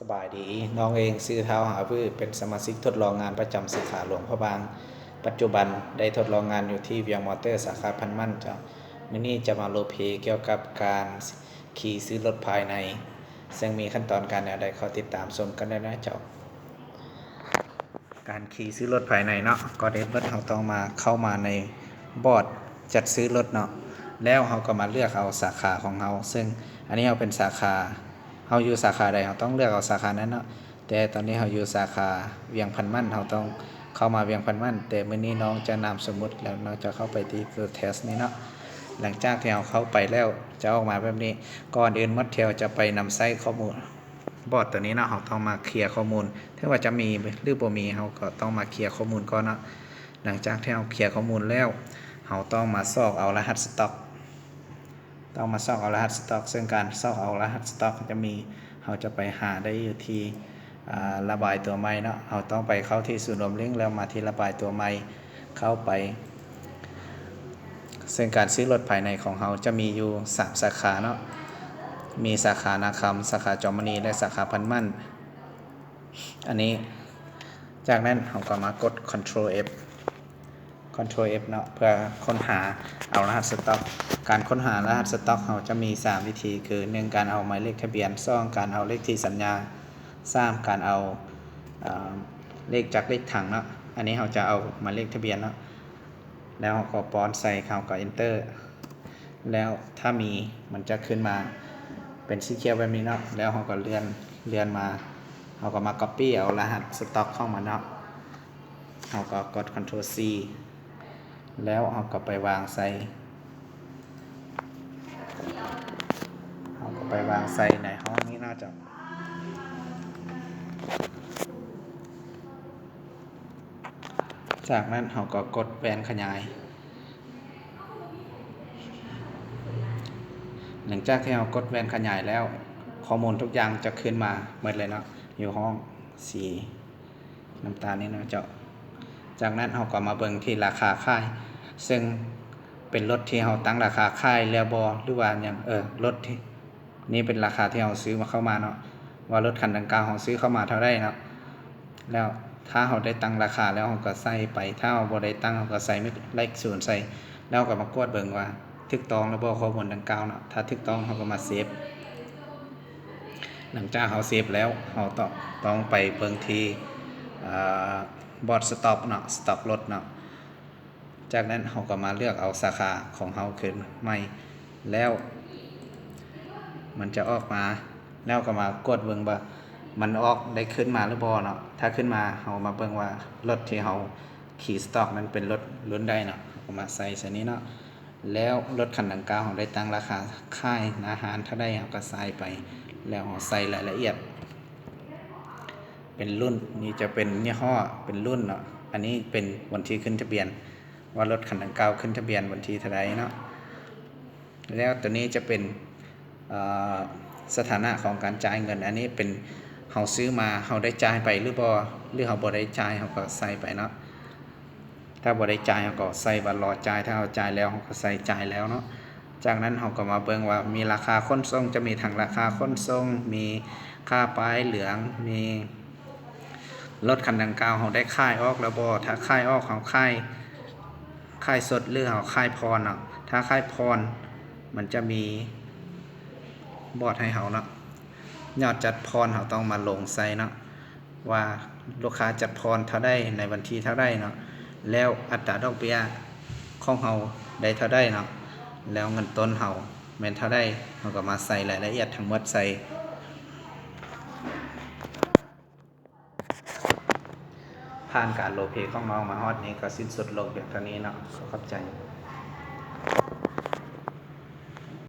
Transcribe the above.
สบายดีน้องเองซื้อเท้าหาพืชเป็นสมาชิกทดลองงานประจำสาขาหลวงพระบางปัจจุบันได้ทดลองงานอยู่ที่เวียงมอเตอร์สาขาพันมั่นจ้ะมื้อนี้จะมาโรลเพลย์เกี่ยวกับการขี่ซื้อรถภายในซึ่งมีขั้นตอนการแนวใดขอติดตามชมกันได้นะเจ้าการขี่ซื้อรถภายในเนาะก็ได้รถเราต้องมาเข้ามาในบอร์ดจัดซื้อรถเนาะแล้วเราก็มาเลือกเอาสาขาของเราซึ่งอันนี้เราเป็นสาขาเราอยู่สาขาใดเราต้องเลือกเอาสาขานั้นเนาะแต่ตอนนี้เราอยู่สาขาเวียงพันมั่นเราต้องเข้ามาเวียงพันมั่นแต่มื้อนี้น้องจะนามสมมุติแล้วน้องจะเข้าไปที่ฟิลด์เทสนี้เนาะหลังจากที่เราเข้าไปแล้วจะออกมาแบบนี้ก่อนอื่นมัดเทลจะไปนำไส้ข้อมูลบอร์ดตัวนี้เนาะเราต้องมาเคลียร์ข้อมูลถ้าว่าจะมีหรือบ่มีเราก็ต้องมาเคลียร์ข้อมูลก่อนเนาะหลังจากที่เราเคลียร์ข้อมูลแล้วเราต้องมาซอกเอารหัสสต็อกต้องมาซอกเอารหัสสต็อกซึ่งการซอกเอารหัสสต็อกจะมีเราจะไปหาได้อยู่ที่ระบายตัวไม้เนาะเราต้องไปเข้าที่ศูนย์รวมลิงก์แล้วมาที่ระบายตัวไม้เข้าไปซึ่งการซื้อรถภายในของเราจะมีอยู่3สาขาเนาะมีสาขานาคำสาขาจอมณีและสาขาพันมั่นอันนี้จากนั้นเราก็มากด Ctrl F Ctrl F เนาะเพื่อค้นหาเอารหัสสต็อกการค้นหารหัสสต็อกเราจะมี3วิธีคือ1การเอาหมายเลขทะเบียน2การเอาเลขที่สัญญา3การเอาเลขจากเลขถังเนาะอันนี้เราจะเอาหมายเลขทะเบียนเนาะแล้วเราก็ป้อนใส่เขากับ Enter แล้วถ้ามีมันจะขึ้นมาเป็นสีเขียวแบบนี้เนาะแล้วเราก็เลื่อนมาเราก็มา Copy เอารหัสสต็อกเข้ามาเนาะเราก็กด Ctrl C แล้วเราก็ไปวางใส่ในห้องนี้น่าจะจากนั้นเราก็กดแผนขยายหลังจากที่เรากดแผนขยายแล้วข้อมูลทุกอย่างจะขึ้นมาหมดเลยเนาะอยู่ห้องสีน้ำตาลนี่เนาะเจ้าจากนั้นเราก็มาเบิ่งที่ราคาค่ายซึ่งเป็นรถที่เราตั้งราคาค่ายแล้วบ่หรือว่าอย่างรถที่นี่เป็นราคาที่เราซื้อมาเข้ามาเนาะว่ารถคันดังกล่าวเราซื้อเข้ามาเท่าไรเนาะแล้วถ้าเราได้ตั้งราคาแล้วเราก็ใส่ไปถ้าเราบ่ได้ตั้งเราก็ใส่เลข0ใส่แล้วก็มากดเบิ่งว่าถูกต้องแล้วบ่ข้อมูลดังกล่าวเนาะถ้าถูกต้องเราก็มาเซฟหลังจากเราเซฟแล้วเราต้องไปเบิ่งที่บอร์ดสต็อปเนาะสต็อกรถเนาะจากนั้นเราก็มาเลือกเอาสาขาของเราขึ้นใหม่แล้วมันจะออกมาแล้วก็มากดเบิ่งว่ามันออกได้ขึ้นมาหรือบ่เนาะถ้าขึ้นมาเรามาเบิ่งว่ารถที่เราขี่สต็อกนั้นเป็นรถรุ่นใดเนาะเอามาใส่นี้เนาะแล้วรถคันดังกล่าวเราได้ตั้งราคาค่ายอาหารเท่าใดเราก็ใส่ไปแล้วเราใส่รายละเอียดเป็นรุ่นนี่จะเป็นยี่ห้อเป็นรุ่นเนาะอันนี้เป็นวันที่ขึ้นทะเบียนว่ารถคันดังกล่าวขึ้นทะเบียนวันที่เท่าใดเนาะแล้วตัวนี้จะเป็นสถานะของการจ่ายเงินอันนี้เป็นเราซื้อมาเราได้จ่ายไปหรือบ่หรือเราบ่ได้จ่ายเราก็ใส่ไปเนาะถ้าบ่ได้จ่ายเราก็ใส่ว่ารอจ่ายถ้าเราจ่ายแล้วเราก็ใส่จ่ายแล้วเนาะจากนั้นเราก็มาเบิ่งว่ามีราคาขนส่งจะมีทั้งราคาขนส่งมีค่าป้ายเหลืองมีรถคันดังกล่าวเราได้ค่ายออกแล้วบ่ถ้าค่ายออกเราค่ายสดหรือเราค่ายพรเนาะถ้าค่ายพรมันจะมีบอร์ดให้เราเนาะยอดจัดพรเราต้องมาลงใส่เนาะว่าลูกค้าจัดพรเท่าใดในวันที่เท่าใดเนาะแล้วอัตราดอกเบี้ยของเราได้เท่าใดเนาะแล้วเงินต้นเราแม่นเท่าใดเราก็มาใส่รายละเอียดทั้งหมดใส่ผ่านการโรลเพลย์ของน้องมาฮอดนี้ก็สิ้นสุดลงเพียงเท่านี้เนาะขอบใจ